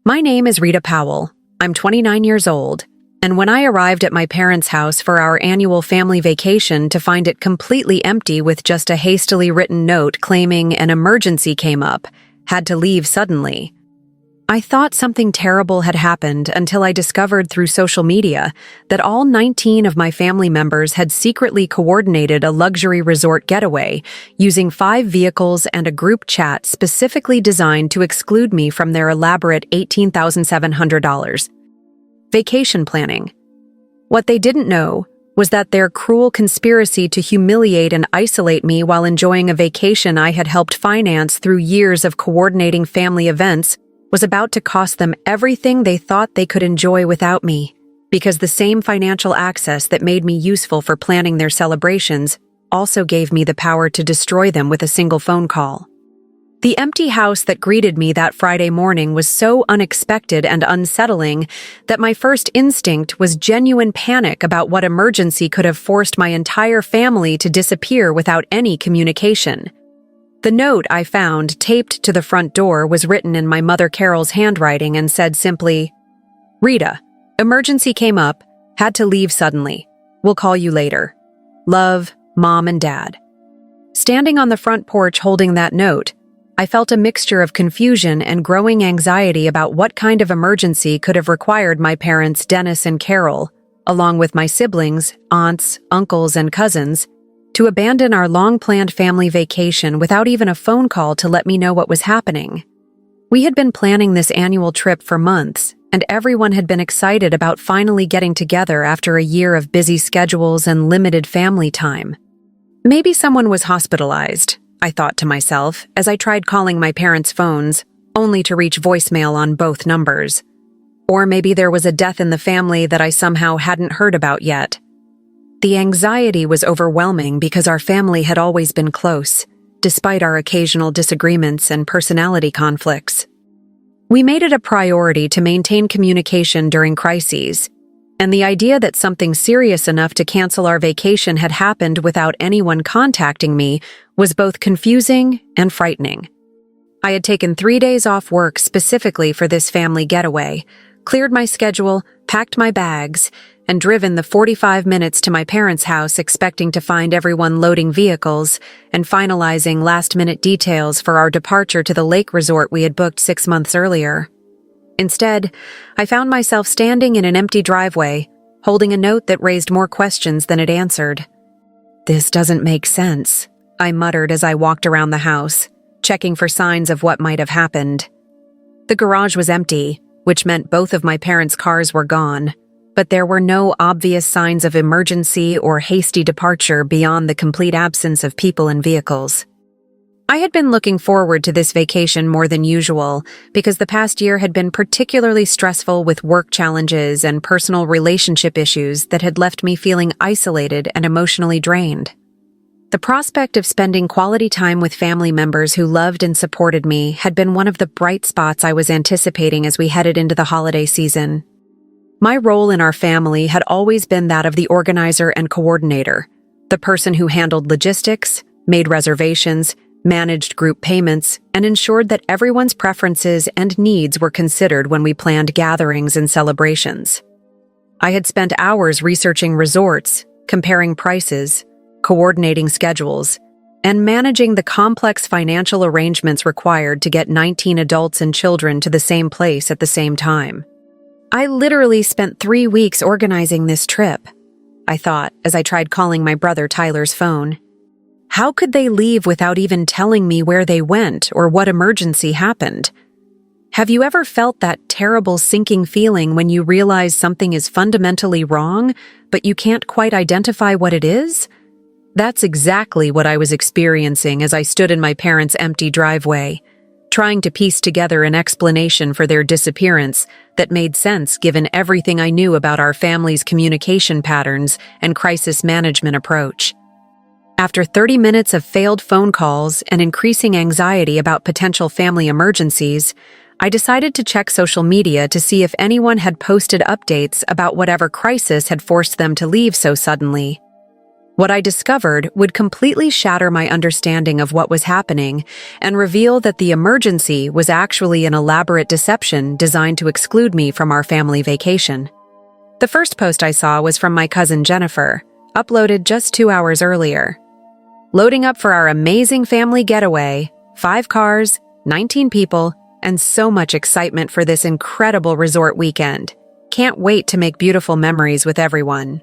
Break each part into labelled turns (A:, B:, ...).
A: My name is Rita Powell. I'm 29 years old, and when I arrived at my parents' house for our annual family vacation to find it completely empty with just a hastily written note claiming an emergency came up, had to leave suddenly, I thought something terrible had happened until I discovered through social media that all 19 of my family members had secretly coordinated a luxury resort getaway using 5 vehicles and a group chat specifically designed to exclude me from their elaborate $18,700 vacation planning. What they didn't know was that their cruel conspiracy to humiliate and isolate me while enjoying a vacation I had helped finance through years of coordinating family events was about to cost them everything they thought they could enjoy without me, because the same financial access that made me useful for planning their celebrations also gave me the power to destroy them with a single phone call. The empty house that greeted me that Friday morning was so unexpected and unsettling that my first instinct was genuine panic about what emergency could have forced my entire family to disappear without any communication. The note I found taped to the front door was written in my mother Carol's handwriting and said simply, "Rita, emergency came up, had to leave suddenly. We'll call you later. Love, Mom and Dad." Standing on the front porch holding that note, I felt a mixture of confusion and growing anxiety about what kind of emergency could have required my parents Dennis and Carol, along with my siblings, aunts, uncles, and cousins, to abandon our long-planned family vacation without even a phone call to let me know what was happening. We had been planning this annual trip for months, and everyone had been excited about finally getting together after a year of busy schedules and limited family time. Maybe someone was hospitalized, I thought to myself as I tried calling my parents' phones, only to reach voicemail on both numbers. Or maybe there was a death in the family that I somehow hadn't heard about yet. The anxiety was overwhelming because our family had always been close, despite our occasional disagreements and personality conflicts. We made it a priority to maintain communication during crises, and the idea that something serious enough to cancel our vacation had happened without anyone contacting me was both confusing and frightening. I had taken 3 days off work specifically for this family getaway, cleared my schedule, packed my bags, and driven the 45 minutes to my parents' house expecting to find everyone loading vehicles and finalizing last-minute details for our departure to the lake resort we had booked 6 months earlier. Instead, I found myself standing in an empty driveway, holding a note that raised more questions than it answered. "This doesn't make sense," I muttered as I walked around the house, checking for signs of what might have happened. The garage was empty, which meant both of my parents' cars were gone, but there were no obvious signs of emergency or hasty departure beyond the complete absence of people and vehicles. I had been looking forward to this vacation more than usual because the past year had been particularly stressful with work challenges and personal relationship issues that had left me feeling isolated and emotionally drained. The prospect of spending quality time with family members who loved and supported me had been one of the bright spots I was anticipating as we headed into the holiday season. My role in our family had always been that of the organizer and coordinator, the person who handled logistics, made reservations, managed group payments, and ensured that everyone's preferences and needs were considered when we planned gatherings and celebrations. I had spent hours researching resorts, comparing prices, coordinating schedules, and managing the complex financial arrangements required to get 19 adults and children to the same place at the same time. I literally spent 3 weeks organizing this trip, I thought as I tried calling my brother Tyler's phone. How could they leave without even telling me where they went or what emergency happened? Have you ever felt that terrible sinking feeling when you realize something is fundamentally wrong, but you can't quite identify what it is? That's exactly what I was experiencing as I stood in my parents' empty driveway, trying to piece together an explanation for their disappearance that made sense given everything I knew about our family's communication patterns and crisis management approach. After 30 minutes of failed phone calls and increasing anxiety about potential family emergencies, I decided to check social media to see if anyone had posted updates about whatever crisis had forced them to leave so suddenly. What I discovered would completely shatter my understanding of what was happening and reveal that the emergency was actually an elaborate deception designed to exclude me from our family vacation. The first post I saw was from my cousin Jennifer, uploaded just 2 hours earlier. Loading up for our amazing family getaway, 5 cars, 19 people, and so much excitement for this incredible resort weekend. Can't wait to make beautiful memories with everyone.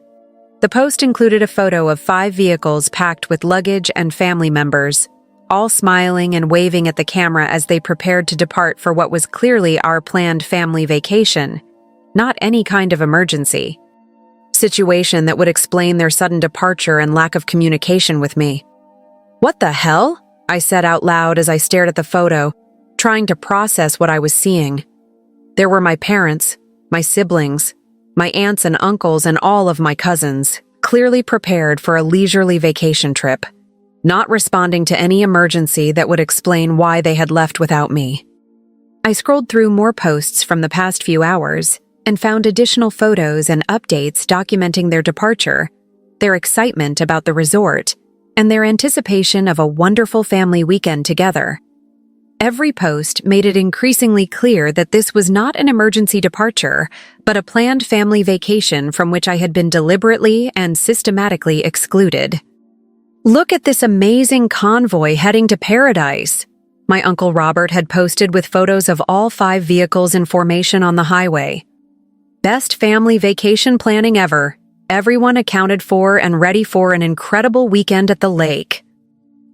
A: The post included a photo of 5 vehicles packed with luggage and family members, all smiling and waving at the camera as they prepared to depart for what was clearly our planned family vacation, not any kind of emergency situation that would explain their sudden departure and lack of communication with me. "What the hell?" I said out loud as I stared at the photo, trying to process what I was seeing. There were my parents, my siblings, my aunts and uncles, and all of my cousins, clearly prepared for a leisurely vacation trip, not responding to any emergency that would explain why they had left without me. I scrolled through more posts from the past few hours and found additional photos and updates documenting their departure, their excitement about the resort, and their anticipation of a wonderful family weekend together. Every post made it increasingly clear that this was not an emergency departure, but a planned family vacation from which I had been deliberately and systematically excluded. "Look at this amazing convoy heading to paradise," my Uncle Robert had posted with photos of all 5 vehicles in formation on the highway. "Best family vacation planning ever. Everyone accounted for and ready for an incredible weekend at the lake."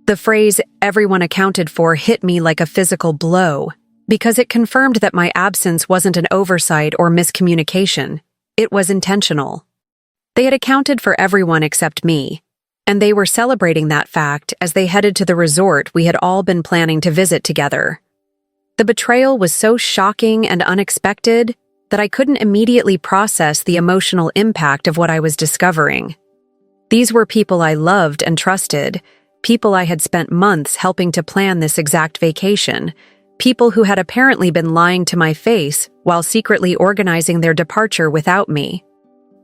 A: The phrase, "everyone accounted for," hit me like a physical blow, because it confirmed that my absence wasn't an oversight or miscommunication. It was intentional. They had accounted for everyone except me, and they were celebrating that fact as they headed to the resort we had all been planning to visit together. The betrayal was so shocking and unexpected that I couldn't immediately process the emotional impact of what I was discovering. These were people I loved and trusted, people I had spent months helping to plan this exact vacation, people who had apparently been lying to my face while secretly organizing their departure without me.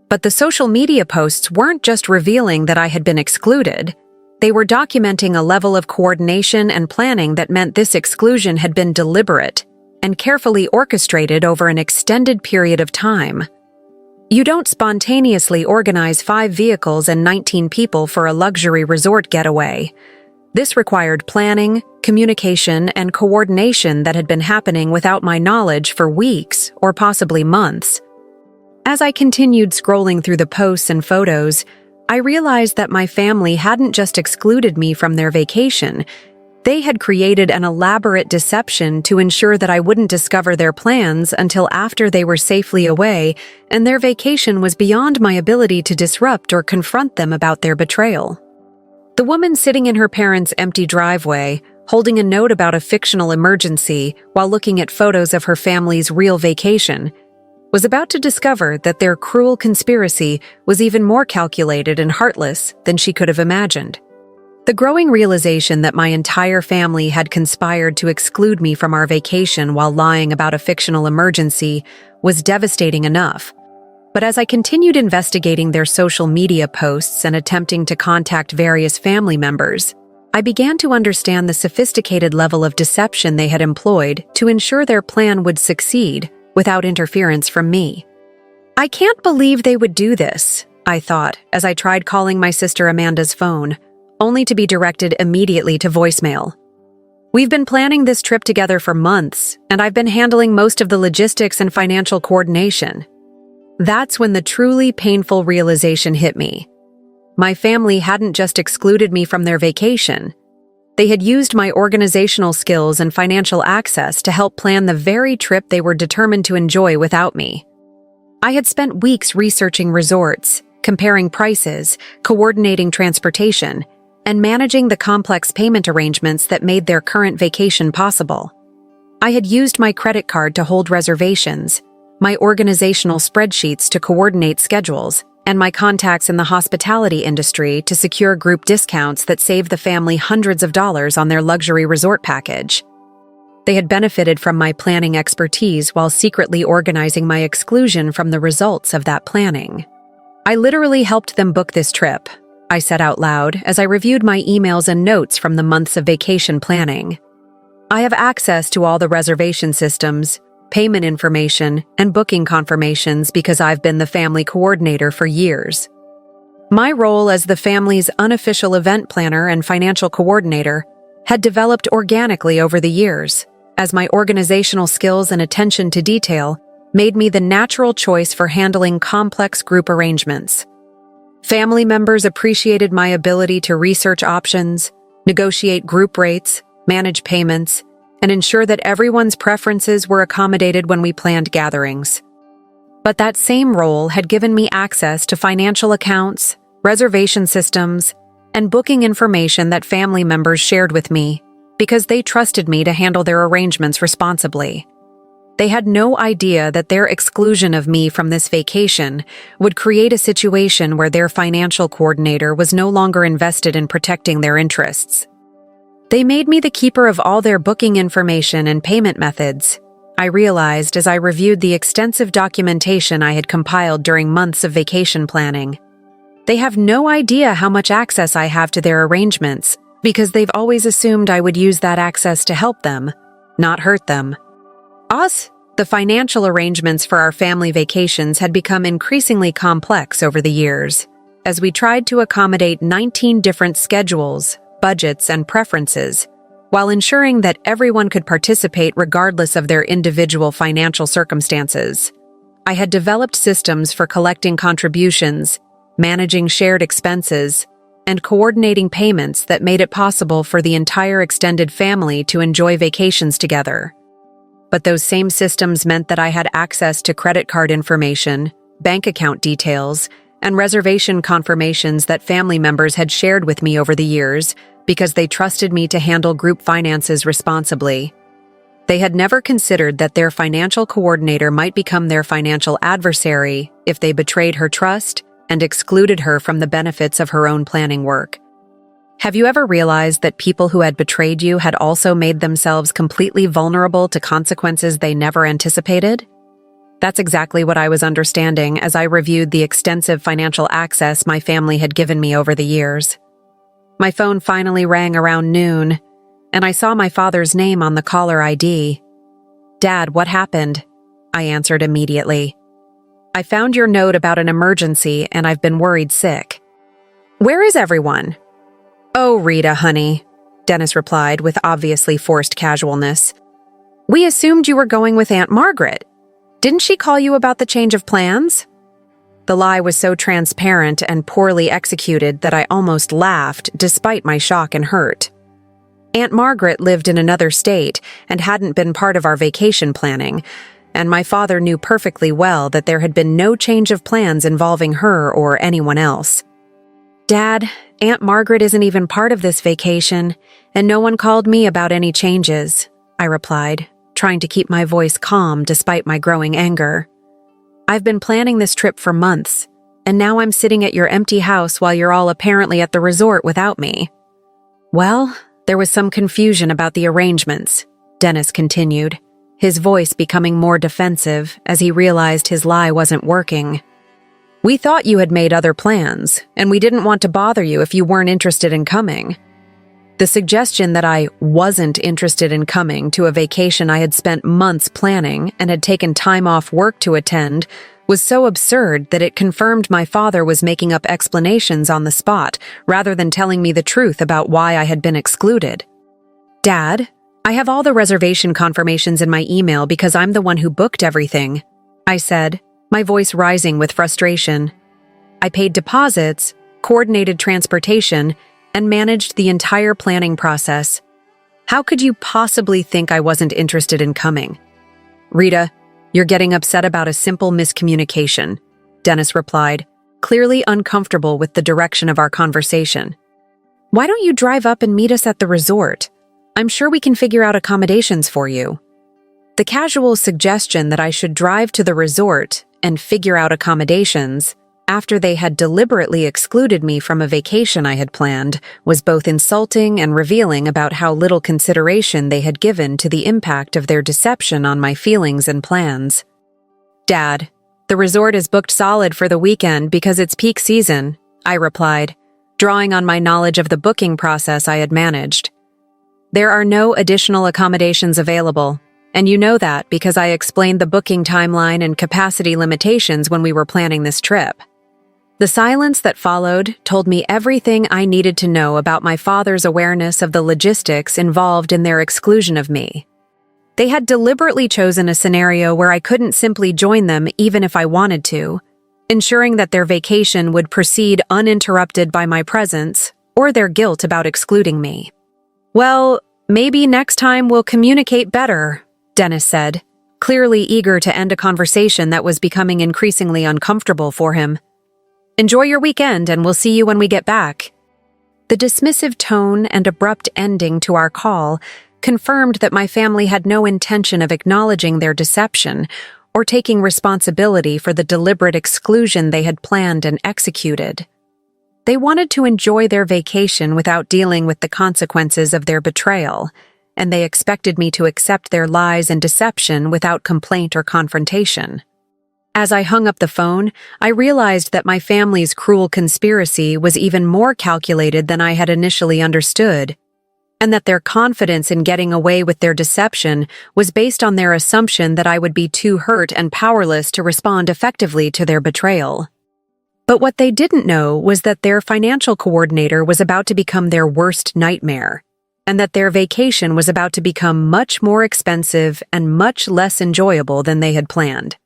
A: But the social media posts weren't just revealing that I had been excluded. They were documenting a level of coordination and planning that meant this exclusion had been deliberate and carefully orchestrated over an extended period of time. You don't spontaneously organize 5 vehicles and 19 people for a luxury resort getaway. This required planning, communication, and coordination that had been happening without my knowledge for weeks or possibly months. As I continued scrolling through the posts and photos, I realized that my family hadn't just excluded me from their vacation. They had created an elaborate deception to ensure that I wouldn't discover their plans until after they were safely away, and their vacation was beyond my ability to disrupt or confront them about their betrayal. The woman sitting in her parents' empty driveway, holding a note about a fictional emergency while looking at photos of her family's real vacation, was about to discover that their cruel conspiracy was even more calculated and heartless than she could have imagined. The growing realization that my entire family had conspired to exclude me from our vacation while lying about a fictional emergency was devastating enough. But as I continued investigating their social media posts and attempting to contact various family members, I began to understand the sophisticated level of deception they had employed to ensure their plan would succeed without interference from me. "I can't believe they would do this," I thought as I tried calling my sister Amanda's phone, only to be directed immediately to voicemail. "We've been planning this trip together for months, and I've been handling most of the logistics and financial coordination." That's when the truly painful realization hit me. My family hadn't just excluded me from their vacation. They had used my organizational skills and financial access to help plan the very trip they were determined to enjoy without me. I had spent weeks researching resorts, comparing prices, coordinating transportation, and managing the complex payment arrangements that made their current vacation possible. I had used my credit card to hold reservations, my organizational spreadsheets to coordinate schedules, and my contacts in the hospitality industry to secure group discounts that saved the family hundreds of dollars on their luxury resort package. They had benefited from my planning expertise while secretly organizing my exclusion from the results of that planning. I literally helped them book this trip. I said out loud as I reviewed my emails and notes from the months of vacation planning. I have access to all the reservation systems, payment information, and booking confirmations because I've been the family coordinator for years. My role as the family's unofficial event planner and financial coordinator had developed organically over the years, as my organizational skills and attention to detail made me the natural choice for handling complex group arrangements. Family members appreciated my ability to research options, negotiate group rates, manage payments, and ensure that everyone's preferences were accommodated when we planned gatherings. But that same role had given me access to financial accounts, reservation systems, and booking information that family members shared with me because they trusted me to handle their arrangements responsibly. They had no idea that their exclusion of me from this vacation would create a situation where their financial coordinator was no longer invested in protecting their interests. They made me the keeper of all their booking information and payment methods, I realized as I reviewed the extensive documentation I had compiled during months of vacation planning. They have no idea how much access I have to their arrangements because they've always assumed I would use that access to help them, not hurt them. The financial arrangements for our family vacations had become increasingly complex over the years, as we tried to accommodate 19 different schedules, budgets, and preferences, while ensuring that everyone could participate regardless of their individual financial circumstances. I had developed systems for collecting contributions, managing shared expenses, and coordinating payments that made it possible for the entire extended family to enjoy vacations together. But those same systems meant that I had access to credit card information, bank account details, and reservation confirmations that family members had shared with me over the years because they trusted me to handle group finances responsibly. They had never considered that their financial coordinator might become their financial adversary if they betrayed her trust and excluded her from the benefits of her own planning work. Have you ever realized that people who had betrayed you had also made themselves completely vulnerable to consequences they never anticipated? That's exactly what I was understanding as I reviewed the extensive financial access my family had given me over the years. My phone finally rang around noon, and I saw my father's name on the caller ID. "Dad, what happened?" I answered immediately. "I found your note about an emergency, and I've been worried sick." "Where is everyone?" "Oh, Rita, honey," Dennis replied with obviously forced casualness. "We assumed you were going with Aunt Margaret. Didn't she call you about the change of plans?" The lie was so transparent and poorly executed that I almost laughed despite my shock and hurt. Aunt Margaret lived in another state and hadn't been part of our vacation planning, and my father knew perfectly well that there had been no change of plans involving her or anyone else. "Dad, Aunt Margaret isn't even part of this vacation, and no one called me about any changes," I replied, trying to keep my voice calm despite my growing anger. "I've been planning this trip for months, and now I'm sitting at your empty house while you're all apparently at the resort without me." "Well, there was some confusion about the arrangements," Dennis continued, his voice becoming more defensive as he realized his lie wasn't working. "We thought you had made other plans, and we didn't want to bother you if you weren't interested in coming." The suggestion that I wasn't interested in coming to a vacation I had spent months planning and had taken time off work to attend was so absurd that it confirmed my father was making up explanations on the spot rather than telling me the truth about why I had been excluded. "Dad, I have all the reservation confirmations in my email because I'm the one who booked everything," I said, my voice rising with frustration. "I paid deposits, coordinated transportation, and managed the entire planning process. How could you possibly think I wasn't interested in coming?" "Rita, you're getting upset about a simple miscommunication," Dennis replied, clearly uncomfortable with the direction of our conversation. "Why don't you drive up and meet us at the resort? I'm sure we can figure out accommodations for you." The casual suggestion that I should drive to the resort and figure out accommodations after they had deliberately excluded me from a vacation I had planned was both insulting and revealing about how little consideration they had given to the impact of their deception on my feelings and plans. "Dad, the resort is booked solid for the weekend because it's peak season," I replied, drawing on my knowledge of the booking process I had managed. There are no additional accommodations available, and you know that because I explained the booking timeline and capacity limitations when we were planning this trip. The silence that followed told me everything I needed to know about my father's awareness of the logistics involved in their exclusion of me. They had deliberately chosen a scenario where I couldn't simply join them even if I wanted to, ensuring that their vacation would proceed uninterrupted by my presence or their guilt about excluding me. "Well, maybe next time we'll communicate better," Dennis said, clearly eager to end a conversation that was becoming increasingly uncomfortable for him. "Enjoy your weekend and we'll see you when we get back." The dismissive tone and abrupt ending to our call confirmed that my family had no intention of acknowledging their deception or taking responsibility for the deliberate exclusion they had planned and executed. They wanted to enjoy their vacation without dealing with the consequences of their betrayal, and they expected me to accept their lies and deception without complaint or confrontation. As I hung up the phone, I realized that my family's cruel conspiracy was even more calculated than I had initially understood, and that their confidence in getting away with their deception was based on their assumption that I would be too hurt and powerless to respond effectively to their betrayal. But what they didn't know was that their financial coordinator was about to become their worst nightmare, and that their vacation was about to become much more expensive and much less enjoyable than they had planned.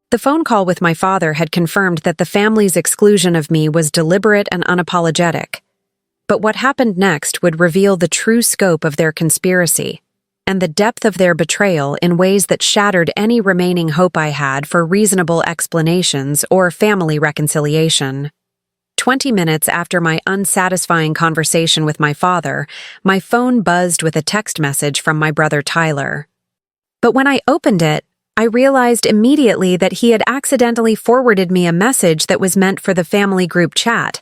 A: The phone call with my father had confirmed that the family's exclusion of me was deliberate and unapologetic. But what happened next would reveal the true scope of their conspiracy and the depth of their betrayal in ways that shattered any remaining hope I had for reasonable explanations or family reconciliation. 20 minutes after my unsatisfying conversation with my father, my phone buzzed with a text message from my brother Tyler. But when I opened it, I realized immediately that he had accidentally forwarded me a message that was meant for the family group chat,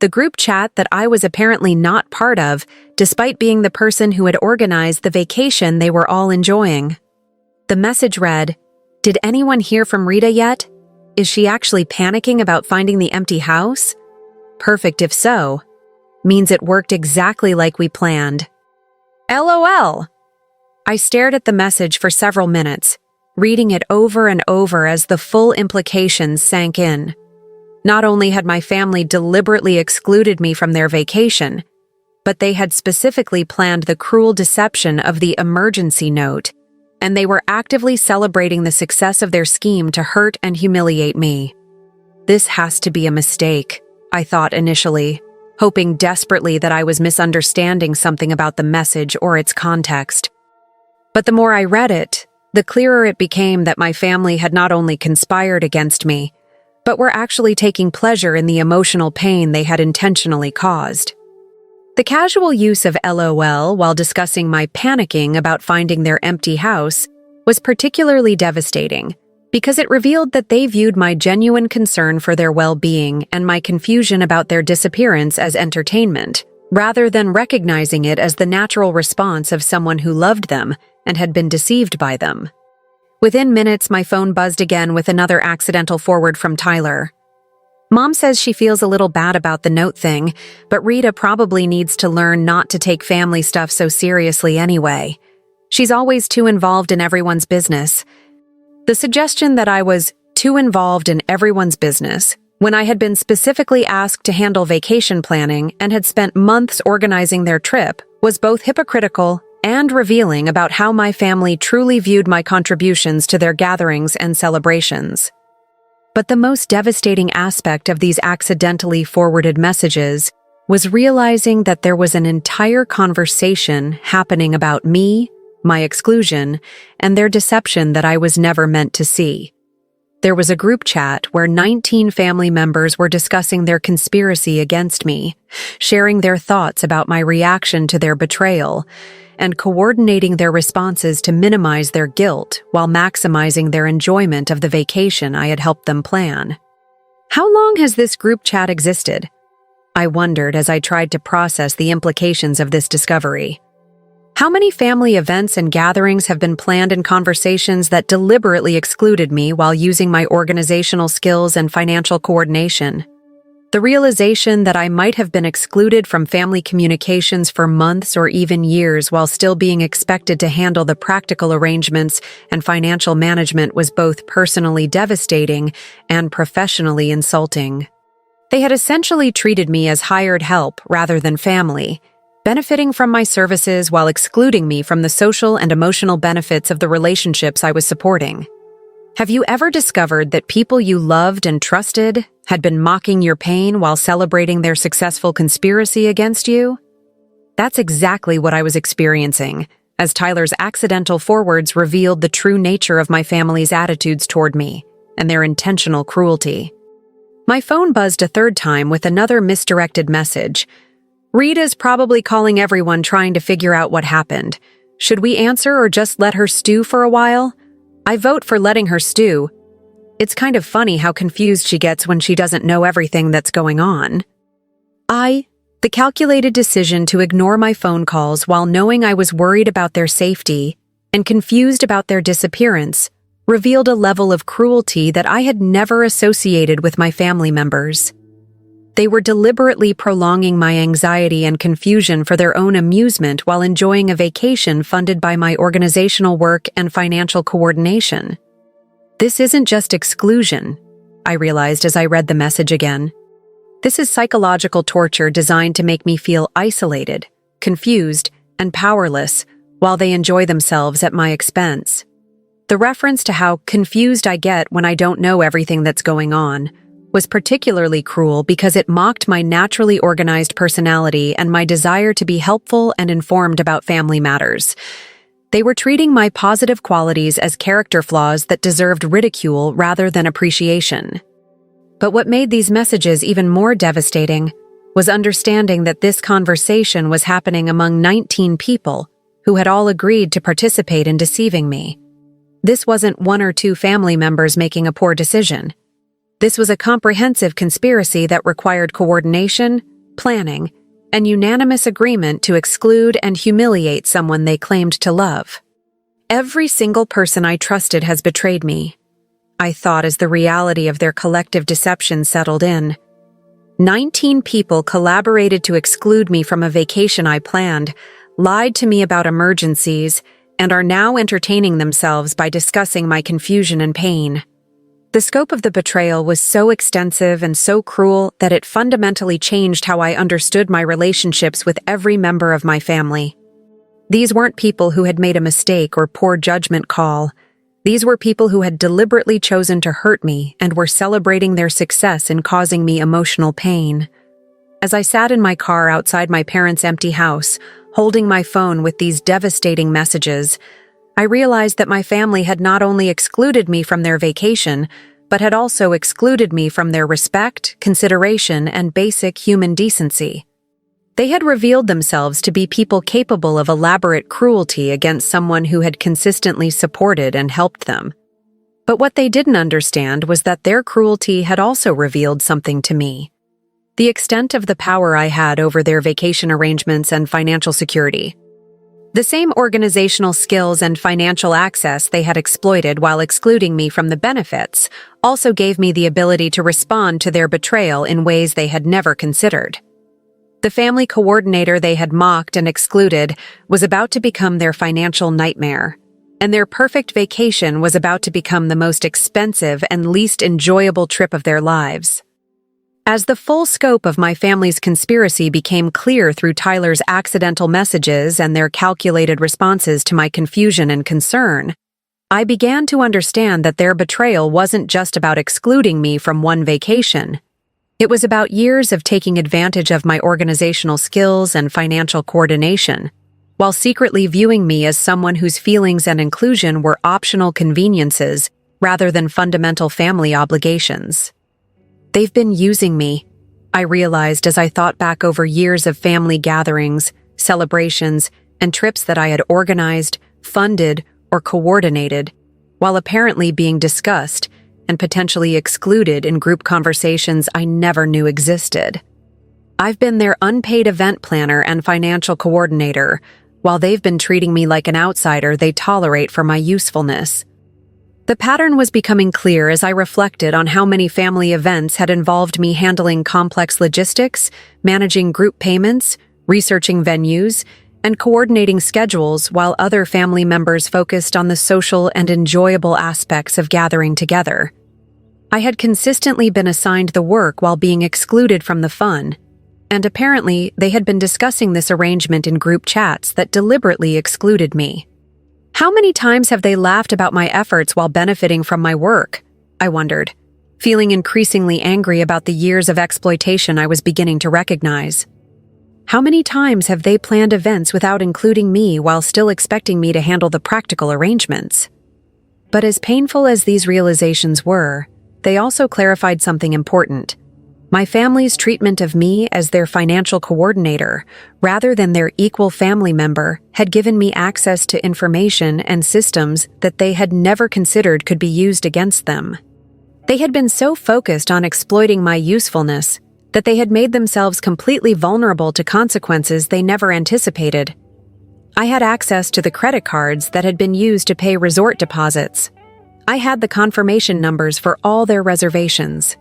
A: the group chat that I was apparently not part of, despite being the person who had organized the vacation they were all enjoying. The message read, "Did anyone hear from Rita yet? Is she actually panicking about finding the empty house? Perfect if so. Means it worked exactly like we planned. LOL." I stared at the message for several minutes, reading it over and over as the full implications sank in. Not only had my family deliberately excluded me from their vacation, but they had specifically planned the cruel deception of the emergency note, and they were actively celebrating the success of their scheme to hurt and humiliate me. This has to be a mistake, I thought initially, hoping desperately that I was misunderstanding something about the message or its context. But the more I read it, the clearer it became that my family had not only conspired against me, but were actually taking pleasure in the emotional pain they had intentionally caused. The casual use of LOL while discussing my panicking about finding their empty house was particularly devastating because it revealed that they viewed my genuine concern for their well-being and my confusion about their disappearance as entertainment, rather than recognizing it as the natural response of someone who loved them and had been deceived by them. Within minutes, my phone buzzed again with another accidental forward from Tyler. "Mom says she feels a little bad about the note thing, but Rita probably needs to learn not to take family stuff so seriously anyway. She's always too involved in everyone's business." The suggestion that I was too involved in everyone's business, when I had been specifically asked to handle vacation planning and had spent months organizing their trip, was both hypocritical and revealing about how my family truly viewed my contributions to their gatherings and celebrations. But the most devastating aspect of these accidentally forwarded messages was realizing that there was an entire conversation happening about me, my exclusion, and their deception that I was never meant to see. There was a group chat where 19 family members were discussing their conspiracy against me, sharing their thoughts about my reaction to their betrayal, and coordinating their responses to minimize their guilt while maximizing their enjoyment of the vacation I had helped them plan. How long has this group chat existed? I wondered as I tried to process the implications of this discovery. How many family events and gatherings have been planned in conversations that deliberately excluded me while using my organizational skills and financial coordination? The realization that I might have been excluded from family communications for months or even years while still being expected to handle the practical arrangements and financial management was both personally devastating and professionally insulting. They had essentially treated me as hired help rather than family, benefiting from my services while excluding me from the social and emotional benefits of the relationships I was supporting. Have you ever discovered that people you loved and trusted had been mocking your pain while celebrating their successful conspiracy against you? That's exactly what I was experiencing, as Tyler's accidental forwards revealed the true nature of my family's attitudes toward me and their intentional cruelty. My phone buzzed a third time with another misdirected message. "Rita's probably calling everyone trying to figure out what happened. Should we answer or just let her stew for a while? I vote for letting her stew. It's kind of funny how confused she gets when she doesn't know everything that's going on." The calculated decision to ignore my phone calls while knowing I was worried about their safety and confused about their disappearance, revealed a level of cruelty that I had never associated with my family members. They were deliberately prolonging my anxiety and confusion for their own amusement while enjoying a vacation funded by my organizational work and financial coordination. This isn't just exclusion, I realized as I read the message again. This is psychological torture designed to make me feel isolated, confused, and powerless while they enjoy themselves at my expense. The reference to how confused I get when I don't know everything that's going on was particularly cruel because it mocked my naturally organized personality and my desire to be helpful and informed about family matters. They were treating my positive qualities as character flaws that deserved ridicule rather than appreciation. But what made these messages even more devastating was understanding that this conversation was happening among 19 people who had all agreed to participate in deceiving me. This wasn't one or two family members making a poor decision. This was a comprehensive conspiracy that required coordination, planning, and unanimous agreement to exclude and humiliate someone they claimed to love. Every single person I trusted has betrayed me, I thought as the reality of their collective deception settled in. 19 people collaborated to exclude me from a vacation I planned, lied to me about emergencies, and are now entertaining themselves by discussing my confusion and pain. The scope of the betrayal was so extensive and so cruel that it fundamentally changed how I understood my relationships with every member of my family. These weren't people who had made a mistake or poor judgment call. These were people who had deliberately chosen to hurt me and were celebrating their success in causing me emotional pain. As I sat in my car outside my parents' empty house, holding my phone with these devastating messages, I realized that my family had not only excluded me from their vacation, but had also excluded me from their respect, consideration, and basic human decency. They had revealed themselves to be people capable of elaborate cruelty against someone who had consistently supported and helped them. But what they didn't understand was that their cruelty had also revealed something to me: the extent of the power I had over their vacation arrangements and financial security. The same organizational skills and financial access they had exploited while excluding me from the benefits also gave me the ability to respond to their betrayal in ways they had never considered. The family coordinator they had mocked and excluded was about to become their financial nightmare, and their perfect vacation was about to become the most expensive and least enjoyable trip of their lives. As the full scope of my family's conspiracy became clear through Tyler's accidental messages and their calculated responses to my confusion and concern, I began to understand that their betrayal wasn't just about excluding me from one vacation. It was about years of taking advantage of my organizational skills and financial coordination, while secretly viewing me as someone whose feelings and inclusion were optional conveniences rather than fundamental family obligations. They've been using me, I realized as I thought back over years of family gatherings, celebrations, and trips that I had organized, funded, or coordinated, while apparently being discussed and potentially excluded in group conversations I never knew existed. I've been their unpaid event planner and financial coordinator, while they've been treating me like an outsider they tolerate for my usefulness. The pattern was becoming clear as I reflected on how many family events had involved me handling complex logistics, managing group payments, researching venues, and coordinating schedules while other family members focused on the social and enjoyable aspects of gathering together. I had consistently been assigned the work while being excluded from the fun, and apparently they had been discussing this arrangement in group chats that deliberately excluded me. How many times have they laughed about my efforts while benefiting from my work? I wondered, feeling increasingly angry about the years of exploitation I was beginning to recognize. How many times have they planned events without including me while still expecting me to handle the practical arrangements? But as painful as these realizations were, they also clarified something important. My family's treatment of me as their financial coordinator, rather than their equal family member, had given me access to information and systems that they had never considered could be used against them. They had been so focused on exploiting my usefulness that they had made themselves completely vulnerable to consequences they never anticipated. I had access to the credit cards that had been used to pay resort deposits. I had the confirmation numbers for all their reservations.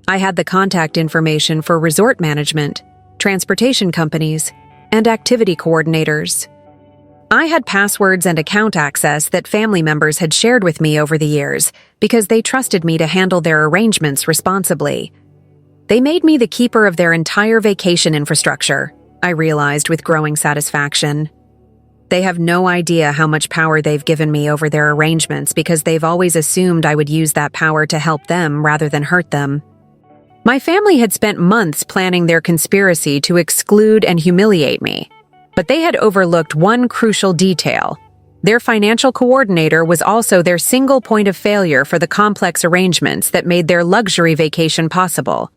A: I had the contact information for resort management, transportation companies, and activity coordinators. I had passwords and account access that family members had shared with me over the years because they trusted me to handle their arrangements responsibly. They made me the keeper of their entire vacation infrastructure, I realized with growing satisfaction. They have no idea how much power they've given me over their arrangements because they've always assumed I would use that power to help them rather than hurt them. My family had spent months planning their conspiracy to exclude and humiliate me, but they had overlooked one crucial detail. Their financial coordinator was also their single point of failure for the complex arrangements that made their luxury vacation possible.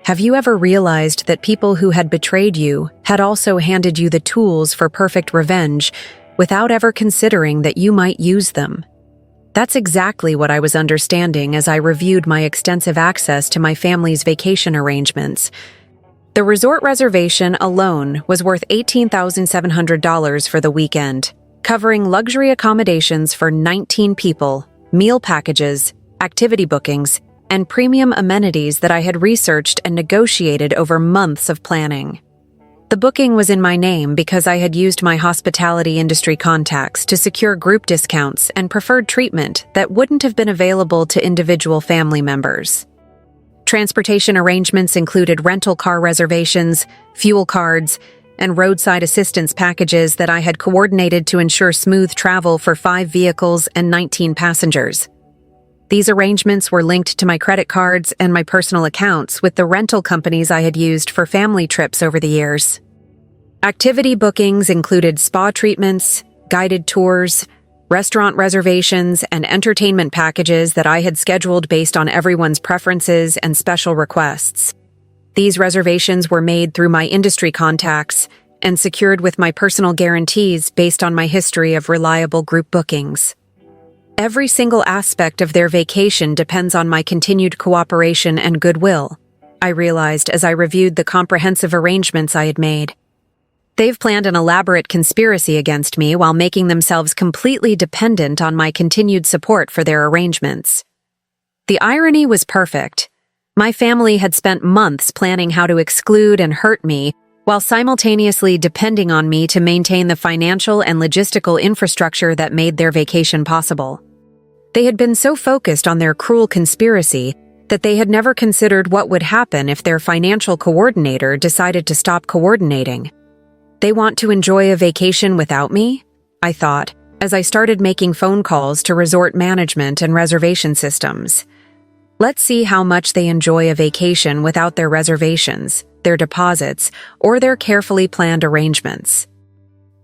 A: Have you ever realized that people who had betrayed you had also handed you the tools for perfect revenge without ever considering that you might use them? That's exactly what I was understanding as I reviewed my extensive access to my family's vacation arrangements. The resort reservation alone was worth $18,700 for the weekend, covering luxury accommodations for 19 people, meal packages, activity bookings, and premium amenities that I had researched and negotiated over months of planning. The booking was in my name because I had used my hospitality industry contacts to secure group discounts and preferred treatment that wouldn't have been available to individual family members. Transportation arrangements included rental car reservations, fuel cards, and roadside assistance packages that I had coordinated to ensure smooth travel for 5 vehicles and 19 passengers. These arrangements were linked to my credit cards and my personal accounts with the rental companies I had used for family trips over the years. Activity bookings included spa treatments, guided tours, restaurant reservations, and entertainment packages that I had scheduled based on everyone's preferences and special requests. These reservations were made through my industry contacts and secured with my personal guarantees based on my history of reliable group bookings. Every single aspect of their vacation depends on my continued cooperation and goodwill, I realized as I reviewed the comprehensive arrangements I had made. They've planned an elaborate conspiracy against me while making themselves completely dependent on my continued support for their arrangements. The irony was perfect. My family had spent months planning how to exclude and hurt me while simultaneously depending on me to maintain the financial and logistical infrastructure that made their vacation possible. They had been so focused on their cruel conspiracy that they had never considered what would happen if their financial coordinator decided to stop coordinating. They want to enjoy a vacation without me? I thought, as I started making phone calls to resort management and reservation systems. Let's see how much they enjoy a vacation without their reservations, their deposits, or their carefully planned arrangements.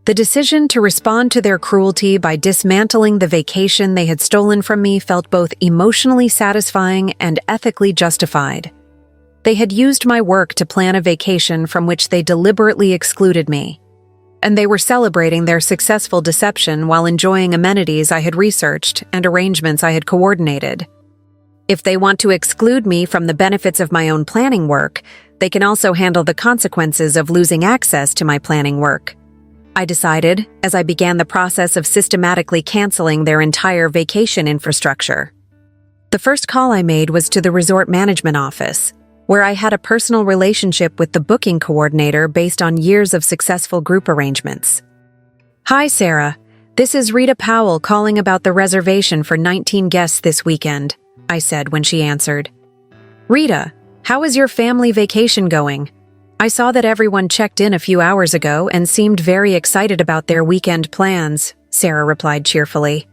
A: The decision to respond to their cruelty by dismantling the vacation they had stolen from me felt both emotionally satisfying and ethically justified. They had used my work to plan a vacation from which they deliberately excluded me, and they were celebrating their successful deception while enjoying amenities I had researched and arrangements I had coordinated. If they want to exclude me from the benefits of my own planning work, they can also handle the consequences of losing access to my planning work. I decided as I began the process of systematically canceling their entire vacation infrastructure. The first call I made was to the resort management office, where I had a personal relationship with the booking coordinator based on years of successful group arrangements. "Hi, Sarah. This is Rita Powell calling about the reservation for 19 guests this weekend," I said when she answered. "Rita, how is your family vacation going? I saw that everyone checked in a few hours ago and seemed very excited about their weekend plans," Sarah replied cheerfully.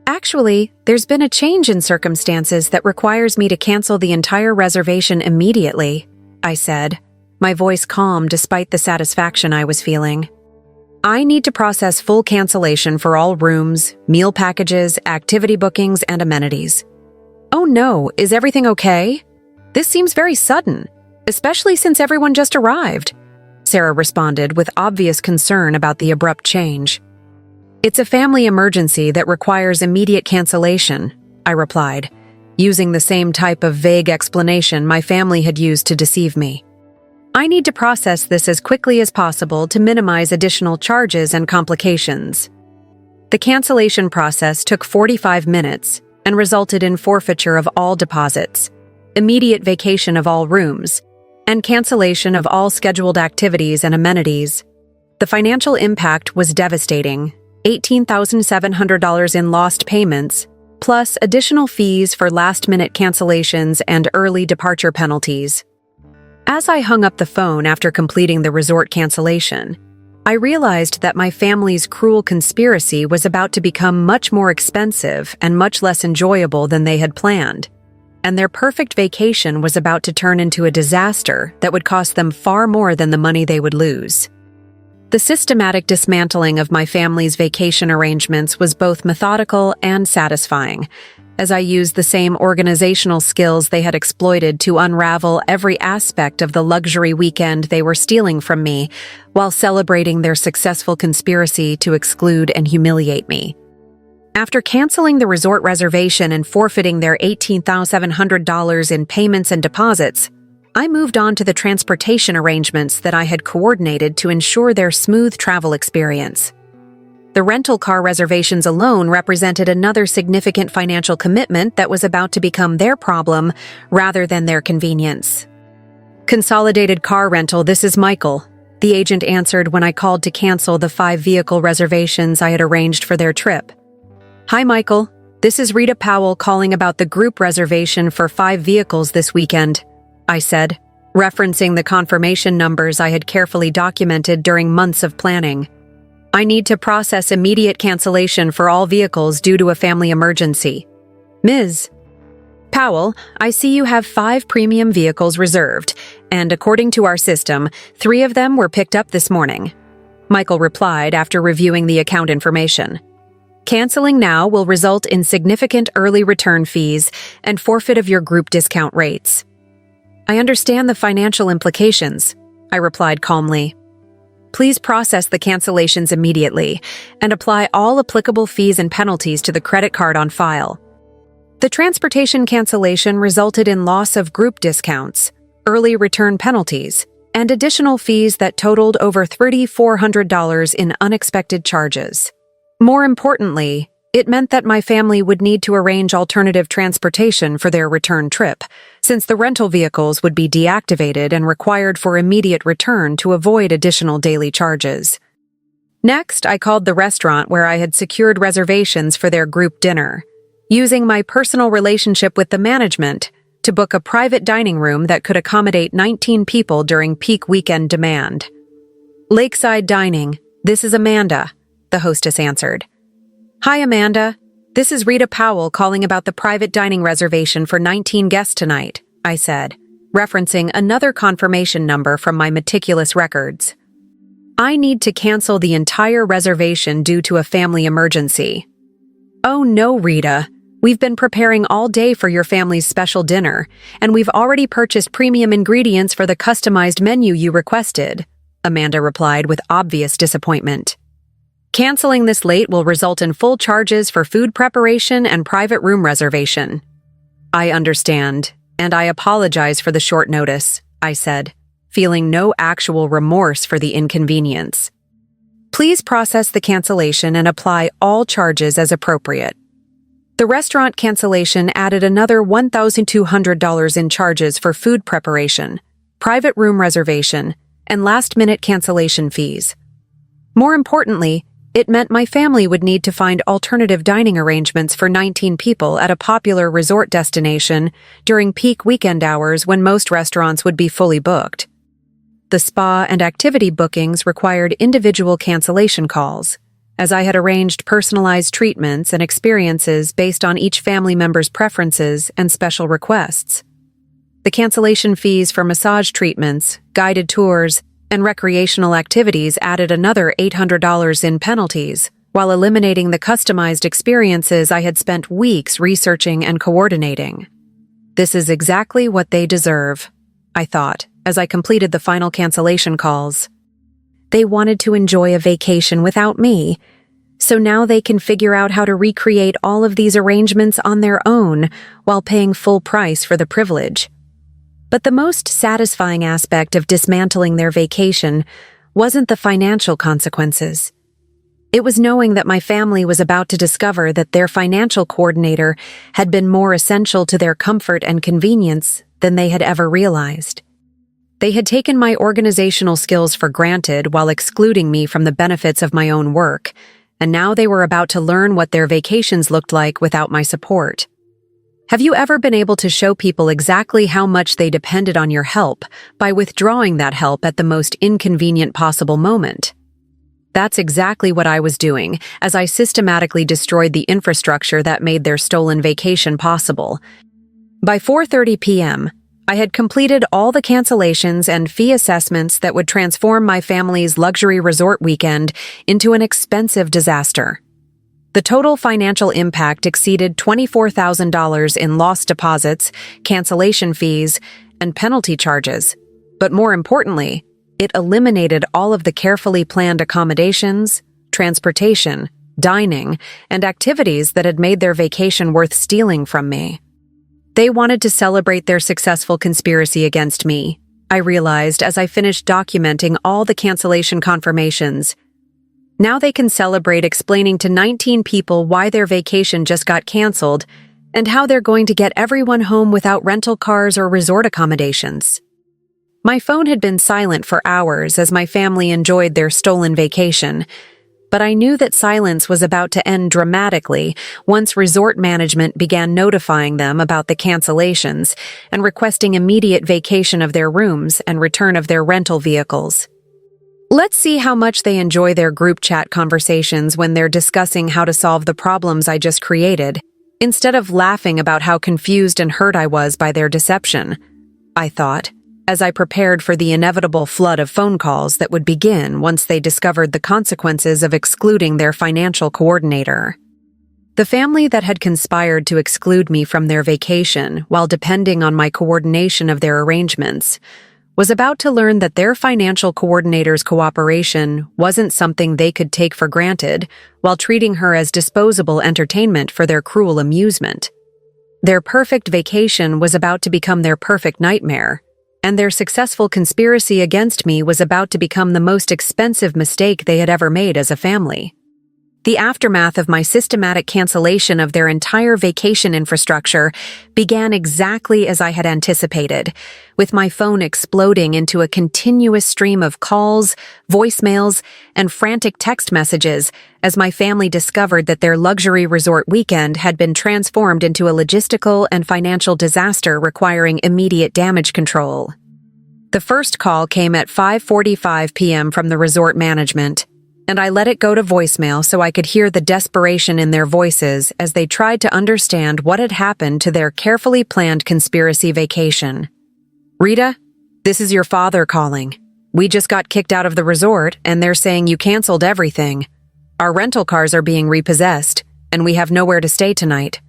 A: "Actually, there's been a change in circumstances that requires me to cancel the entire reservation immediately," I said, my voice calm despite the satisfaction I was feeling. "I need to process full cancellation for all rooms, meal packages, activity bookings, and amenities." "Oh no, is everything okay? This seems very sudden, especially since everyone just arrived," Sarah responded with obvious concern about the abrupt change. "It's a family emergency that requires immediate cancellation," I replied, using the same type of vague explanation my family had used to deceive me. "I need to process this as quickly as possible to minimize additional charges and complications." The cancellation process took 45 minutes and resulted in forfeiture of all deposits, immediate vacation of all rooms, and cancellation of all scheduled activities and amenities. The financial impact was devastating: $18,700 in lost payments, plus additional fees for last-minute cancellations and early departure penalties. As I hung up the phone after completing the resort cancellation, I realized that my family's cruel conspiracy was about to become much more expensive and much less enjoyable than they had planned, and their perfect vacation was about to turn into a disaster that would cost them far more than the money they would lose. The systematic dismantling of my family's vacation arrangements was both methodical and satisfying, as I used the same organizational skills they had exploited to unravel every aspect of the luxury weekend they were stealing from me, while celebrating their successful conspiracy to exclude and humiliate me. After canceling the resort reservation and forfeiting their $18,700 in payments and deposits, I moved on to the transportation arrangements that I had coordinated to ensure their smooth travel experience. The rental car reservations alone represented another significant financial commitment that was about to become their problem rather than their convenience. "Consolidated Car Rental, this is Michael," the agent answered when I called to cancel the 5-vehicle reservations I had arranged for their trip. "Hi, Michael. This is Rita Powell calling about the group reservation for 5 vehicles this weekend," I said, referencing the confirmation numbers I had carefully documented during months of planning. "I need to process immediate cancellation for all vehicles due to a family emergency. Ms. Powell, I see you have 5 premium vehicles reserved, and according to our system, 3 of them were picked up this morning," Michael replied after reviewing the account information. "Canceling now will result in significant early return fees and forfeit of your group discount rates." "I understand the financial implications," I replied calmly. "Please process the cancellations immediately and apply all applicable fees and penalties to the credit card on file." The transportation cancellation resulted in loss of group discounts, early return penalties, and additional fees that totaled over $3,400 in unexpected charges. More importantly, it meant that my family would need to arrange alternative transportation for their return trip, since the rental vehicles would be deactivated and required for immediate return to avoid additional daily charges. Next, I called the restaurant where I had secured reservations for their group dinner, using my personal relationship with the management to book a private dining room that could accommodate 19 people during peak weekend demand. "Lakeside Dining, this is Amanda," the hostess answered. "Hi, Amanda. This is Rita Powell calling about the private dining reservation for 19 guests tonight," I said, referencing another confirmation number from my meticulous records. "I need to cancel the entire reservation due to a family emergency." "Oh no, Rita. We've been preparing all day for your family's special dinner, and we've already purchased premium ingredients for the customized menu you requested," Amanda replied with obvious disappointment. "Canceling this late will result in full charges for food preparation and private room reservation." "I understand, and I apologize for the short notice," I said, feeling no actual remorse for the inconvenience. Please process the cancellation and apply all charges as appropriate. The restaurant cancellation added another $1,200 in charges for food preparation, private room reservation, and last-minute cancellation fees. More importantly, it meant my family would need to find alternative dining arrangements for 19 people at a popular resort destination during peak weekend hours when most restaurants would be fully booked. The spa and activity bookings required individual cancellation calls, as I had arranged personalized treatments and experiences based on each family member's preferences and special requests. The cancellation fees for massage treatments, guided tours, and recreational activities added another $800 in penalties, while eliminating the customized experiences I had spent weeks researching and coordinating. This is exactly what they deserve, I thought, as I completed the final cancellation calls. They wanted to enjoy a vacation without me, so now they can figure out how to recreate all of these arrangements on their own while paying full price for the privilege. But the most satisfying aspect of dismantling their vacation wasn't the financial consequences. It was knowing that my family was about to discover that their financial coordinator had been more essential to their comfort and convenience than they had ever realized. They had taken my organizational skills for granted while excluding me from the benefits of my own work, and now they were about to learn what their vacations looked like without my support. Have you ever been able to show people exactly how much they depended on your help by withdrawing that help at the most inconvenient possible moment? That's exactly what I was doing as I systematically destroyed the infrastructure that made their stolen vacation possible. By 4:30 p.m., I had completed all the cancellations and fee assessments that would transform my family's luxury resort weekend into an expensive disaster. The total financial impact exceeded $24,000 in lost deposits, cancellation fees, and penalty charges. But more importantly, it eliminated all of the carefully planned accommodations, transportation, dining, and activities that had made their vacation worth stealing from me. They wanted to celebrate their successful conspiracy against me, I realized as I finished documenting all the cancellation confirmations. Now they can celebrate explaining to 19 people why their vacation just got canceled and how they're going to get everyone home without rental cars or resort accommodations. My phone had been silent for hours as my family enjoyed their stolen vacation, but I knew that silence was about to end dramatically once resort management began notifying them about the cancellations and requesting immediate vacation of their rooms and return of their rental vehicles. Let's see how much they enjoy their group chat conversations when they're discussing how to solve the problems I just created, instead of laughing about how confused and hurt I was by their deception, I thought, as I prepared for the inevitable flood of phone calls that would begin once they discovered the consequences of excluding their financial coordinator. The family that had conspired to exclude me from their vacation while depending on my coordination of their arrangements was about to learn that their financial coordinator's cooperation wasn't something they could take for granted while treating her as disposable entertainment for their cruel amusement. Their perfect vacation was about to become their perfect nightmare, and their successful conspiracy against me was about to become the most expensive mistake they had ever made as a family. The aftermath of my systematic cancellation of their entire vacation infrastructure began exactly as I had anticipated, with my phone exploding into a continuous stream of calls, voicemails, and frantic text messages as my family discovered that their luxury resort weekend had been transformed into a logistical and financial disaster requiring immediate damage control. The first call came at 5:45 p.m. from the resort management, and I let it go to voicemail so I could hear the desperation in their voices as they tried to understand what had happened to their carefully planned conspiracy vacation. "Rita, this is your father calling. We just got kicked out of the resort, and they're saying you canceled everything. Our rental cars are being repossessed, and we have nowhere to stay tonight.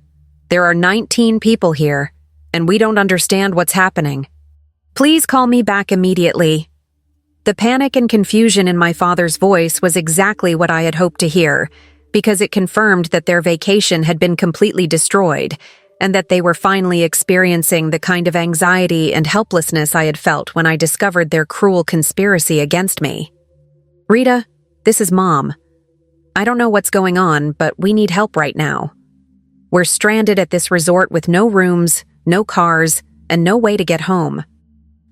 A: There are 19 people here, and we don't understand what's happening. Please call me back immediately." The panic and confusion in my father's voice was exactly what I had hoped to hear, because it confirmed that their vacation had been completely destroyed, and that they were finally experiencing the kind of anxiety and helplessness I had felt when I discovered their cruel conspiracy against me. "Rita, this is Mom. I don't know what's going on, but we need help right now. We're stranded at this resort with no rooms, no cars, and no way to get home.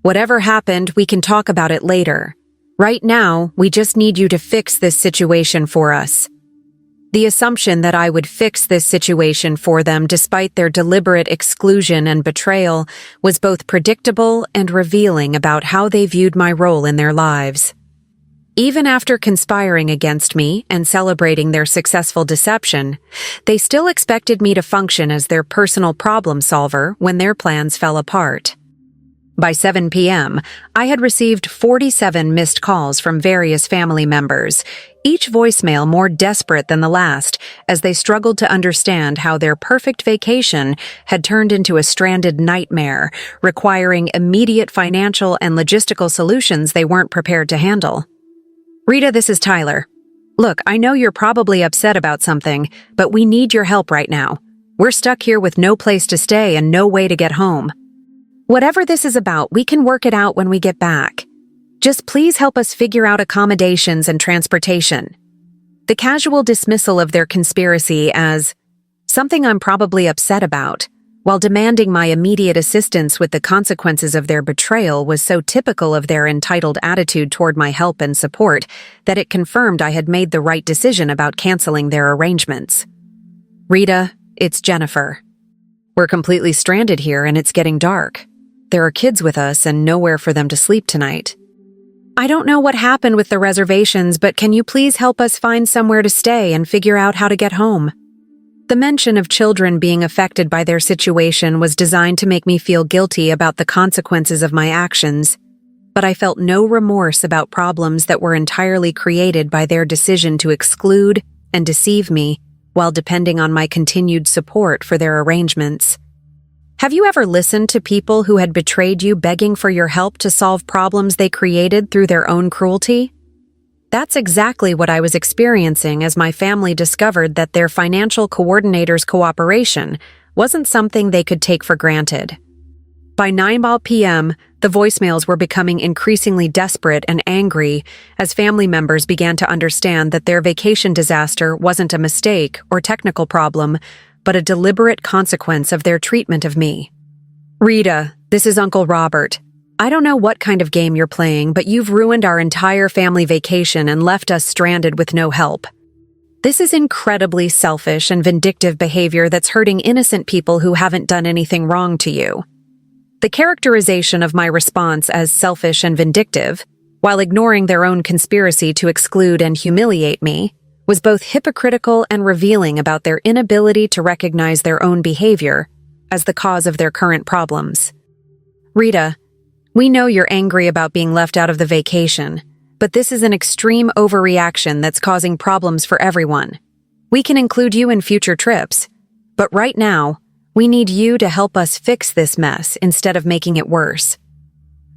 A: Whatever happened, we can talk about it later. Right now, we just need you to fix this situation for us." The assumption that I would fix this situation for them despite their deliberate exclusion and betrayal was both predictable and revealing about how they viewed my role in their lives. Even after conspiring against me and celebrating their successful deception, they still expected me to function as their personal problem solver when their plans fell apart. By 7 p.m., I had received 47 missed calls from various family members, each voicemail more desperate than the last, as they struggled to understand how their perfect vacation had turned into a stranded nightmare, requiring immediate financial and logistical solutions they weren't prepared to handle. "Rita, this is Tyler. Look, I know you're probably upset about something, but we need your help right now. We're stuck here with no place to stay and no way to get home. Whatever this is about, we can work it out when we get back. Just please help us figure out accommodations and transportation." The casual dismissal of their conspiracy as something I'm probably upset about, while demanding my immediate assistance with the consequences of their betrayal, was so typical of their entitled attitude toward my help and support that it confirmed I had made the right decision about canceling their arrangements. "Rita, it's Jennifer. We're completely stranded here and it's getting dark. There are kids with us and nowhere for them to sleep tonight. I don't know what happened with the reservations, but can you please help us find somewhere to stay and figure out how to get home?" The mention of children being affected by their situation was designed to make me feel guilty about the consequences of my actions, but I felt no remorse about problems that were entirely created by their decision to exclude and deceive me while depending on my continued support for their arrangements. Have you ever listened to people who had betrayed you begging for your help to solve problems they created through their own cruelty? That's exactly what I was experiencing as my family discovered that their financial coordinator's cooperation wasn't something they could take for granted. By 9 p.m., the voicemails were becoming increasingly desperate and angry as family members began to understand that their vacation disaster wasn't a mistake or technical problem, but a deliberate consequence of their treatment of me. "Rita, this is Uncle Robert. I don't know what kind of game you're playing, but you've ruined our entire family vacation and left us stranded with no help. This is incredibly selfish and vindictive behavior that's hurting innocent people who haven't done anything wrong to you." The characterization of my response as selfish and vindictive, while ignoring their own conspiracy to exclude and humiliate me, was both hypocritical and revealing about their inability to recognize their own behavior as the cause of their current problems. "Rita, we know you're angry about being left out of the vacation, but this is an extreme overreaction that's causing problems for everyone. We can include you in future trips, but right now, we need you to help us fix this mess instead of making it worse."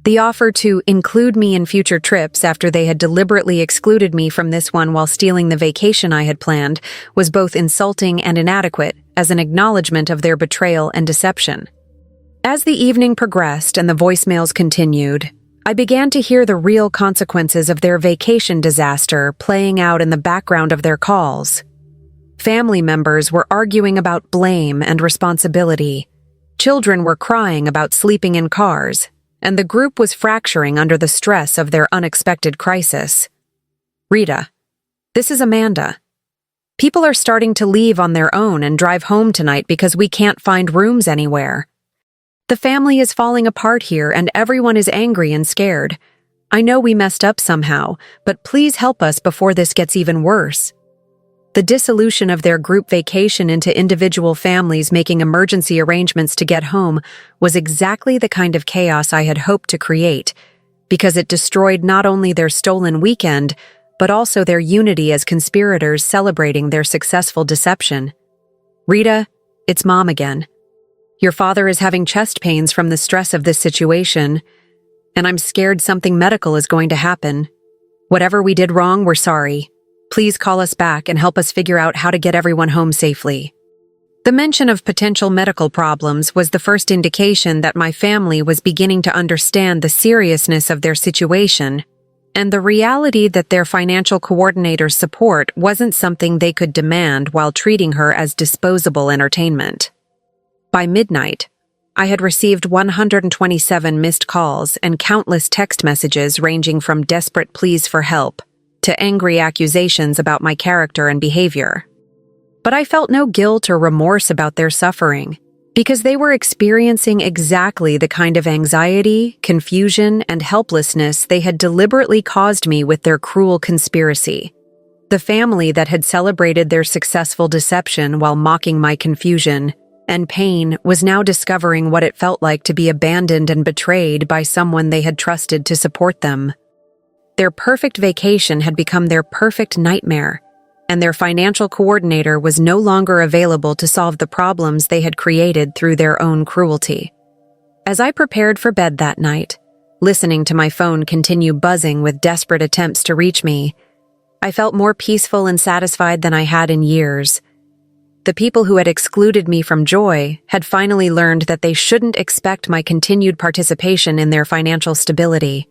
A: The offer to include me in future trips after they had deliberately excluded me from this one while stealing the vacation I had planned was both insulting and inadequate as an acknowledgement of their betrayal and deception. As the evening progressed and the voicemails continued, I began to hear the real consequences of their vacation disaster playing out in the background of their calls. Family members were arguing about blame and responsibility. Children were crying about sleeping in cars, and the group was fracturing under the stress of their unexpected crisis. "Rita, this is Amanda. People are starting to leave on their own and drive home tonight because we can't find rooms anywhere. The family is falling apart here and everyone is angry and scared. I know we messed up somehow, but please help us before this gets even worse." The dissolution of their group vacation into individual families making emergency arrangements to get home was exactly the kind of chaos I had hoped to create, because it destroyed not only their stolen weekend, but also their unity as conspirators celebrating their successful deception. "Rita, it's Mom again. Your father is having chest pains from the stress of this situation, and I'm scared something medical is going to happen. Whatever we did wrong, we're sorry. Please call us back and help us figure out how to get everyone home safely." The mention of potential medical problems was the first indication that my family was beginning to understand the seriousness of their situation and the reality that their financial coordinator's support wasn't something they could demand while treating her as disposable entertainment. By midnight, I had received 127 missed calls and countless text messages ranging from desperate pleas for help to angry accusations about my character and behavior. But I felt no guilt or remorse about their suffering, because they were experiencing exactly the kind of anxiety, confusion, and helplessness they had deliberately caused me with their cruel conspiracy. The family that had celebrated their successful deception while mocking my confusion and pain was now discovering what it felt like to be abandoned and betrayed by someone they had trusted to support them. Their perfect vacation had become their perfect nightmare, and their financial coordinator was no longer available to solve the problems they had created through their own cruelty. As I prepared for bed that night, listening to my phone continue buzzing with desperate attempts to reach me, I felt more peaceful and satisfied than I had in years. The people who had excluded me from joy had finally learned that they shouldn't expect my continued participation in their financial stability.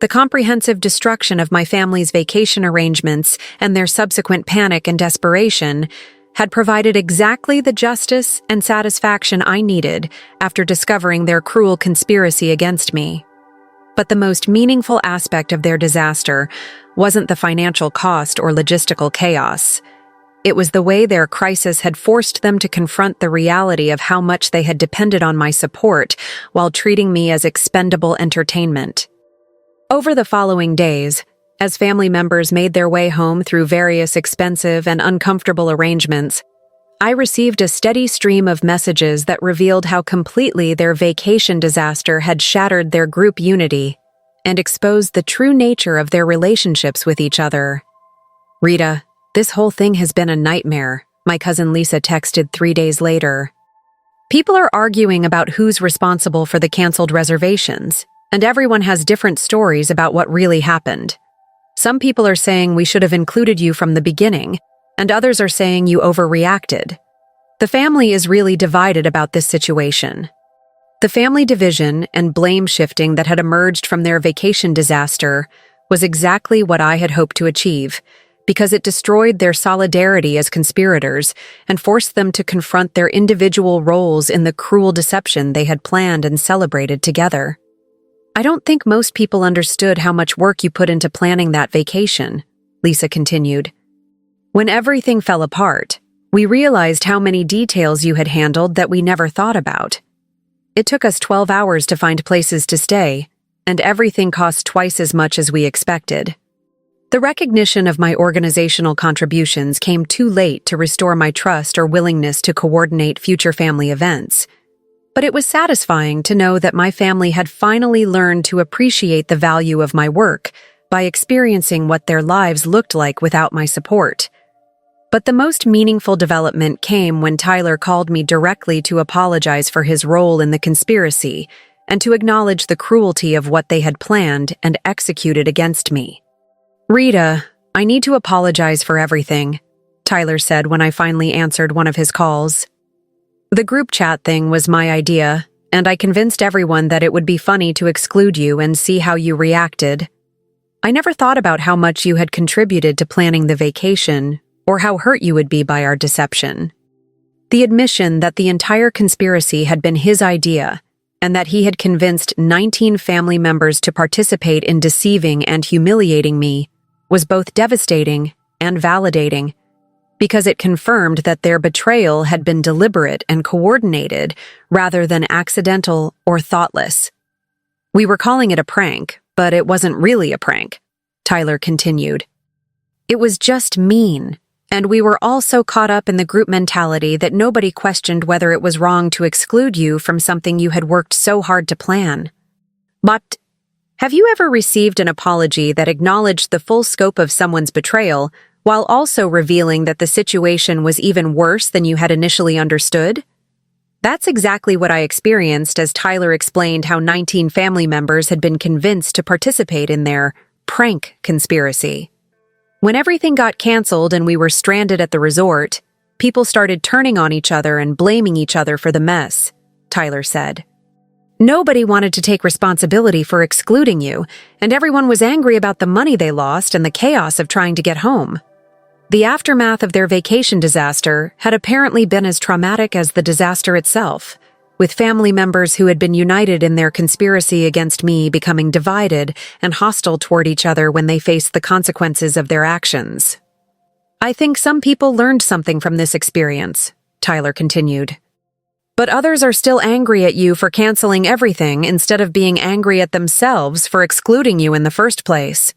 A: The comprehensive destruction of my family's vacation arrangements and their subsequent panic and desperation had provided exactly the justice and satisfaction I needed after discovering their cruel conspiracy against me. But the most meaningful aspect of their disaster wasn't the financial cost or logistical chaos. It was the way their crisis had forced them to confront the reality of how much they had depended on my support while treating me as expendable entertainment. Over the following days, as family members made their way home through various expensive and uncomfortable arrangements, I received a steady stream of messages that revealed how completely their vacation disaster had shattered their group unity and exposed the true nature of their relationships with each other. "Rita, this whole thing has been a nightmare," my cousin Lisa texted 3 days later. "People are arguing about who's responsible for the canceled reservations, and everyone has different stories about what really happened. Some people are saying we should have included you from the beginning, and others are saying you overreacted. The family is really divided about this situation." The family division and blame shifting that had emerged from their vacation disaster was exactly what I had hoped to achieve, because it destroyed their solidarity as conspirators and forced them to confront their individual roles in the cruel deception they had planned and celebrated together. "I don't think most people understood how much work you put into planning that vacation," Lisa continued. "When everything fell apart, we realized how many details you had handled that we never thought about. It took us 12 hours to find places to stay, and everything cost twice as much as we expected. The recognition of my organizational contributions came too late to restore my trust or willingness to coordinate future family events. But it was satisfying to know that my family had finally learned to appreciate the value of my work by experiencing what their lives looked like without my support. But the most meaningful development came when Tyler called me directly to apologize for his role in the conspiracy and to acknowledge the cruelty of what they had planned and executed against me. "Rita, I need to apologize for everything," Tyler said when I finally answered one of his calls. "The group chat thing was my idea, and I convinced everyone that it would be funny to exclude you and see how you reacted. I never thought about how much you had contributed to planning the vacation, or how hurt you would be by our deception." The admission that the entire conspiracy had been his idea, and that he had convinced 19 family members to participate in deceiving and humiliating me, was both devastating and validating, because it confirmed that their betrayal had been deliberate and coordinated rather than accidental or thoughtless. "We were calling it a prank, but it wasn't really a prank," Tyler continued. "It was just mean, and we were all so caught up in the group mentality that nobody questioned whether it was wrong to exclude you from something you had worked so hard to plan. But have you ever received an apology that acknowledged the full scope of someone's betrayal while also revealing that the situation was even worse than you had initially understood? That's exactly what I experienced as Tyler explained how 19 family members had been convinced to participate in their prank conspiracy. When everything got canceled and we were stranded at the resort, people started turning on each other and blaming each other for the mess," Tyler said. Nobody wanted to take responsibility for excluding you, and everyone was angry about the money they lost and the chaos of trying to get home. The aftermath of their vacation disaster had apparently been as traumatic as the disaster itself, with family members who had been united in their conspiracy against me becoming divided and hostile toward each other when they faced the consequences of their actions. I think some people learned something from this experience, Tyler continued. But others are still angry at you for canceling everything instead of being angry at themselves for excluding you in the first place.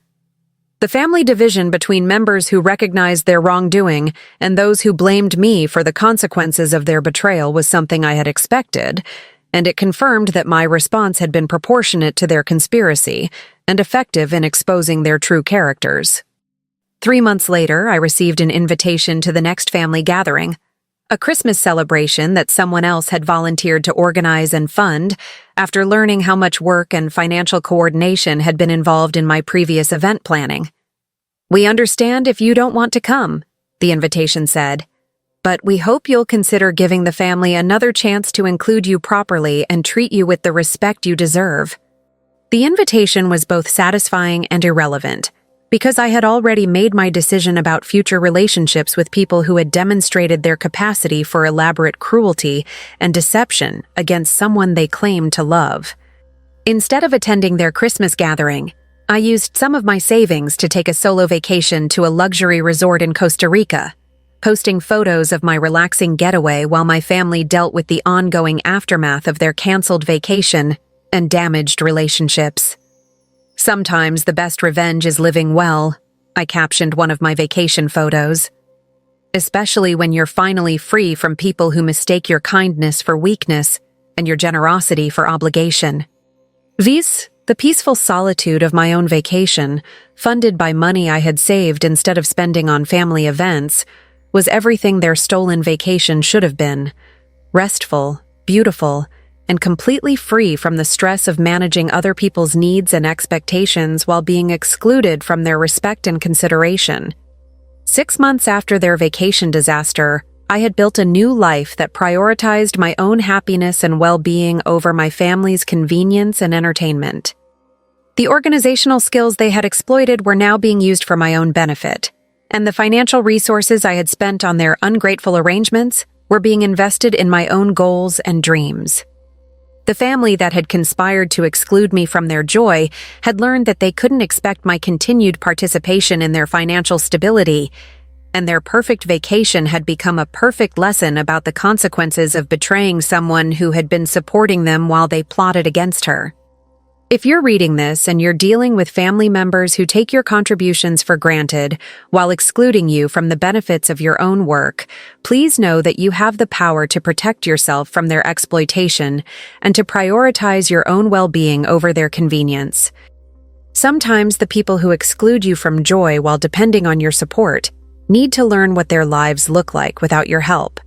A: The family division between members who recognized their wrongdoing and those who blamed me for the consequences of their betrayal was something I had expected, and it confirmed that my response had been proportionate to their conspiracy and effective in exposing their true characters. 3 months later, I received an invitation to the next family gathering, a Christmas celebration that someone else had volunteered to organize and fund after learning how much work and financial coordination had been involved in my previous event planning. "We understand if you don't want to come," the invitation said, "but we hope you'll consider giving the family another chance to include you properly and treat you with the respect you deserve." The invitation was both satisfying and irrelevant, because I had already made my decision about future relationships with people who had demonstrated their capacity for elaborate cruelty and deception against someone they claimed to love. Instead of attending their Christmas gathering, I used some of my savings to take a solo vacation to a luxury resort in Costa Rica, posting photos of my relaxing getaway while my family dealt with the ongoing aftermath of their canceled vacation and damaged relationships. "Sometimes the best revenge is living well," I captioned one of my vacation photos. "Especially when you're finally free from people who mistake your kindness for weakness and your generosity for obligation." The peaceful solitude of my own vacation, funded by money I had saved instead of spending on family events, was everything their stolen vacation should have been: restful, beautiful, and completely free from the stress of managing other people's needs and expectations while being excluded from their respect and consideration. 6 months after their vacation disaster, I had built a new life that prioritized my own happiness and well-being over my family's convenience and entertainment. The organizational skills they had exploited were now being used for my own benefit, and the financial resources I had spent on their ungrateful arrangements were being invested in my own goals and dreams. The family that had conspired to exclude me from their joy had learned that they couldn't expect my continued participation in their financial stability, and their perfect vacation had become a perfect lesson about the consequences of betraying someone who had been supporting them while they plotted against her. If you're reading this and you're dealing with family members who take your contributions for granted while excluding you from the benefits of your own work, please know that you have the power to protect yourself from their exploitation and to prioritize your own well-being over their convenience. Sometimes the people who exclude you from joy while depending on your support need to learn what their lives look like without your help.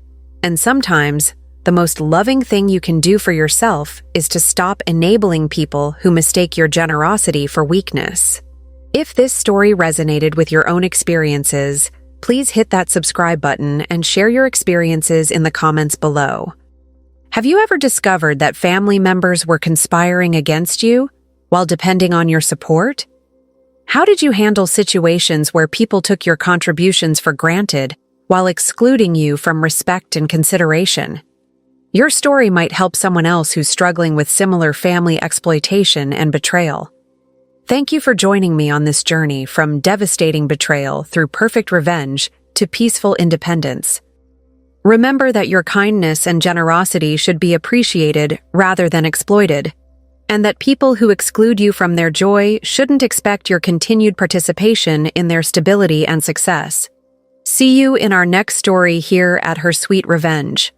A: And sometimes the most loving thing you can do for yourself is to stop enabling people who mistake your generosity for weakness. If this story resonated with your own experiences, please hit that subscribe button and share your experiences in the comments below. Have you ever discovered that family members were conspiring against you while depending on your support? How did you handle situations where people took your contributions for granted while excluding you from respect and consideration? Your story might help someone else who's struggling with similar family exploitation and betrayal. Thank you for joining me on this journey from devastating betrayal through perfect revenge to peaceful independence. Remember that your kindness and generosity should be appreciated rather than exploited, and that people who exclude you from their joy shouldn't expect your continued participation in their stability and success. See you in our next story here at Her Sweet Revenge.